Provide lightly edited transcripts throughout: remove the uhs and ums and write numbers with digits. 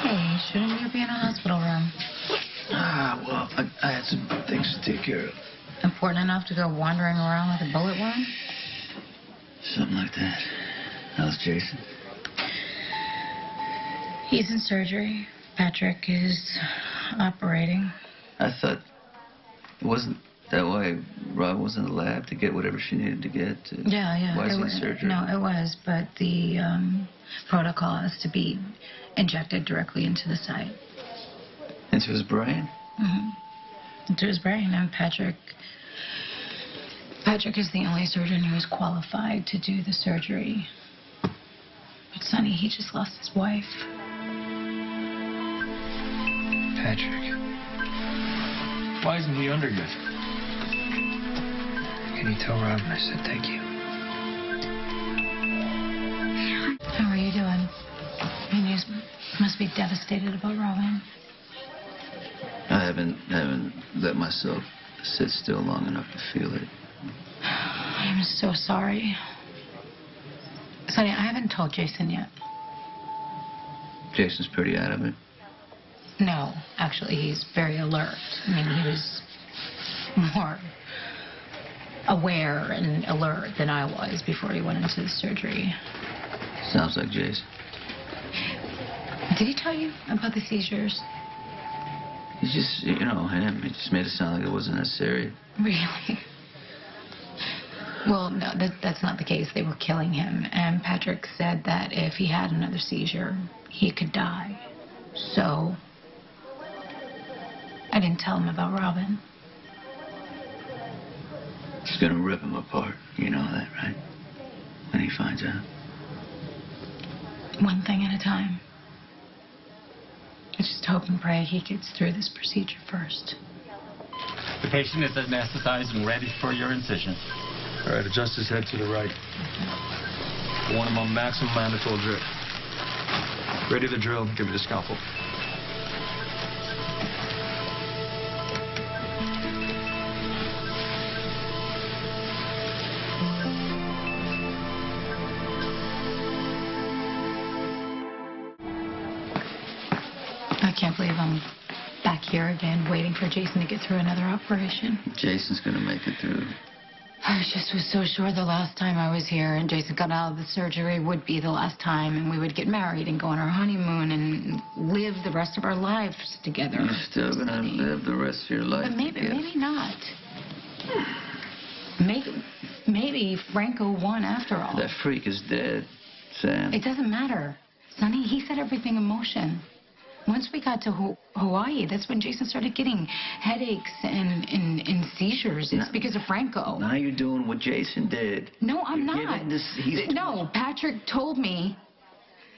Hey, shouldn't you be in a hospital room? Well, I had some things to take care of. Important enough to go wandering around with a bullet wound? Something like that. How's Jason? He's in surgery. Patrick is operating. I thought, wasn't that why Rob was in the lab, to get whatever she needed to get? Yeah. Why is he in surgery? No, it was, but the protocol is to be injected directly into the site. Into his brain? Mm-hmm. Into his brain. And Patrick is the only surgeon who is qualified to do the surgery. But Sonny, he just lost his wife. Patrick. Why isn't he under yet? Can you tell Robin I said thank you? How are you doing? I mean, you must be devastated about Robin. I haven't let myself sit still long enough to feel it. I'm so sorry. Sonny, I haven't told Jason yet. Jason's pretty adamant. No, actually, he's very alert. I mean, he was more aware and alert than I was before he went into the surgery. Sounds like Jason. Did he tell you about the seizures? He just, him. He just made it sound like it wasn't necessary. Really? Well, no, that's not the case. They were killing him. And Patrick said that if he had another seizure, he could die. So I didn't tell him about Robin. He's gonna rip him apart. You know that, right? When he finds out. One thing at a time. I just hope and pray he gets through this procedure first. The patient is anesthetized and ready for your incision. All right, adjust his head to the right. I want him on maximum mannitol drip. Ready to drill, give me the scalpel. I can't believe I'm back here again waiting for Jason to get through another operation. Jason's gonna make it through. I just was so sure the last time I was here and Jason got out of the surgery would be the last time, and we would get married and go on our honeymoon and live the rest of our lives together. You're still gonna live the rest of your life. But maybe not. Maybe Franco won after all. That freak is dead, Sam. It doesn't matter. Sonny, he set everything in motion. Once we got to Hawaii, that's when Jason started getting headaches and seizures. It's because of Franco. Now you're doing what Jason did. No, I'm You're not. giving this- No, Patrick told me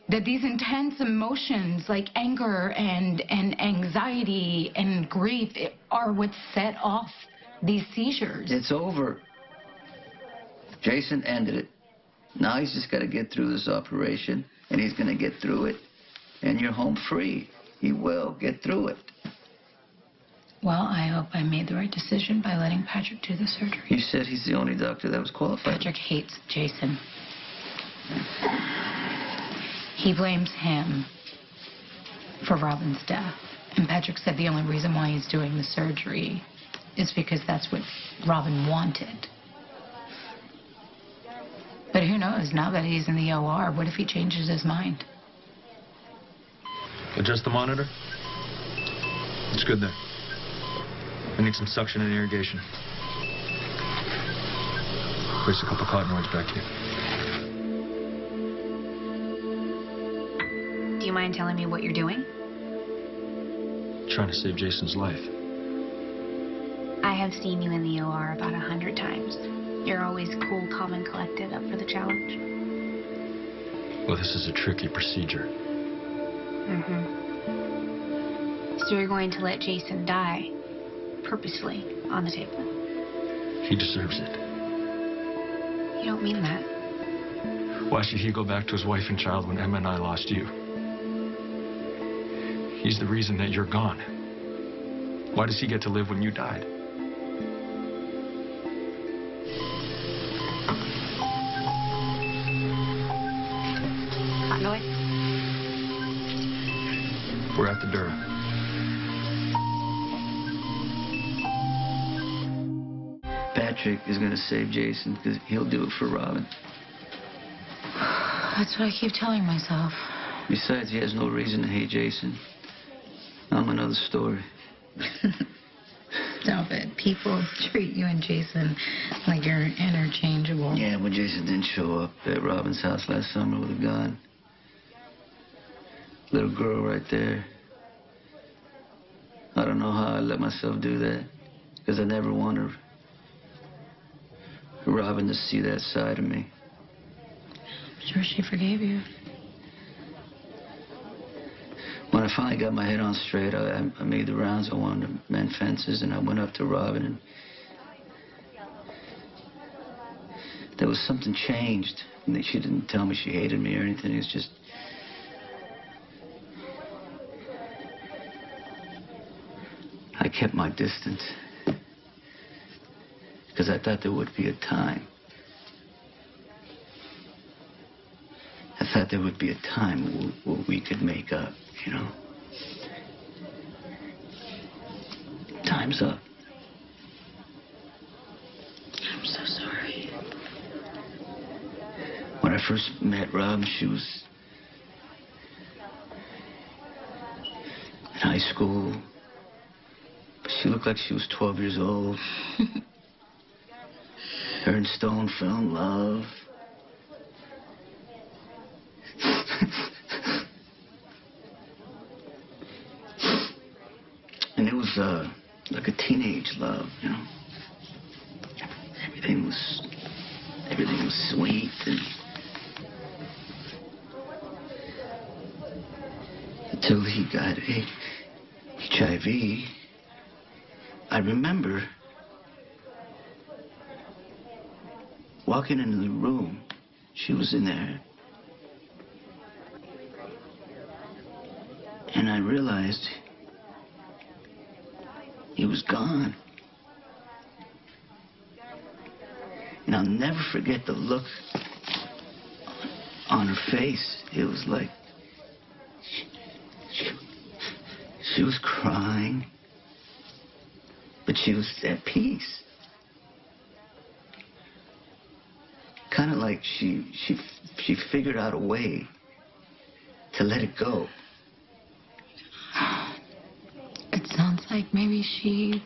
that these intense emotions like anger and anxiety and grief are what set off these seizures. It's over. Jason ended it. Now he's just got to get through this operation, and he's going to get through it, and you're home free. He will get through it. Well, I hope I made the right decision by letting Patrick do the surgery. You said he's the only doctor that was qualified. Patrick hates Jason. He blames him for Robin's death. And Patrick said the only reason why he's doing the surgery is because that's what Robin wanted. But who knows, now that he's in the OR, what if he changes his mind? Adjust the monitor. It's good there. I need some suction and irrigation. Place a couple cottonoids back here. Do you mind telling me what you're doing? Trying to save Jason's life. I have seen you in the OR about 100 times. You're always cool, calm, and collected, up for the challenge. Well, this is a tricky procedure. So you're going to let Jason die purposely on the table? He deserves it. You don't mean that. Why should he go back to his wife and child when Emma and I lost you? He's the reason that you're gone. Why does he get to live when you died? Cottonoid? We're at the Dura. Patrick is going to save Jason because he'll do it for Robin. That's what I keep telling myself. Besides, he has no reason to hate Jason. I'm another story. Stop it. People treat you and Jason like you're interchangeable. Yeah, when Jason didn't show up at Robin's house last summer with a gun. Little girl right there. I don't know how I let myself do that. Because I never wanted Robin to see that side of me. I'm sure she forgave you. When I finally got my head on straight, I made the rounds. I wanted to mend fences, and I went up to Robin, and there was something changed. And she didn't tell me she hated me or anything. It's just I kept my distance because I thought there would be a time. I thought there would be a time where we could make up, you know. Time's up. I'm so sorry. When I first met Robin, she was in high school. But she looked like she was 12 years old. Her and Stone fell in love. And it was like a teenage love, you know. Everything was sweet, and until he got HIV. I remember walking into the room. She was in there. And I realized he was gone. And I'll never forget the look on her face. It was like she was crying, but she was at peace. Kind of like she figured out a way to let it go. It sounds like maybe she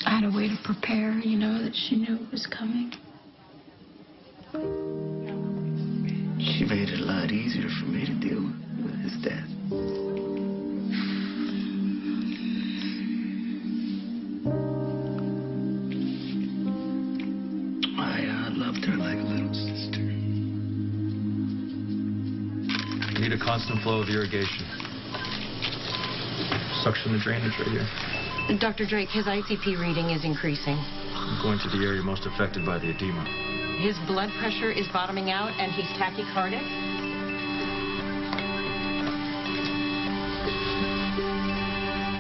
had a way to prepare, you know, that she knew it was coming. She made it a lot easier for me to deal with his death. I loved her like a little sister. You need a constant flow of irrigation. Suction the drainage right here. Dr. Drake, his ICP reading is increasing. I'm going to the area most affected by the edema. His blood pressure is bottoming out and he's tachycardic.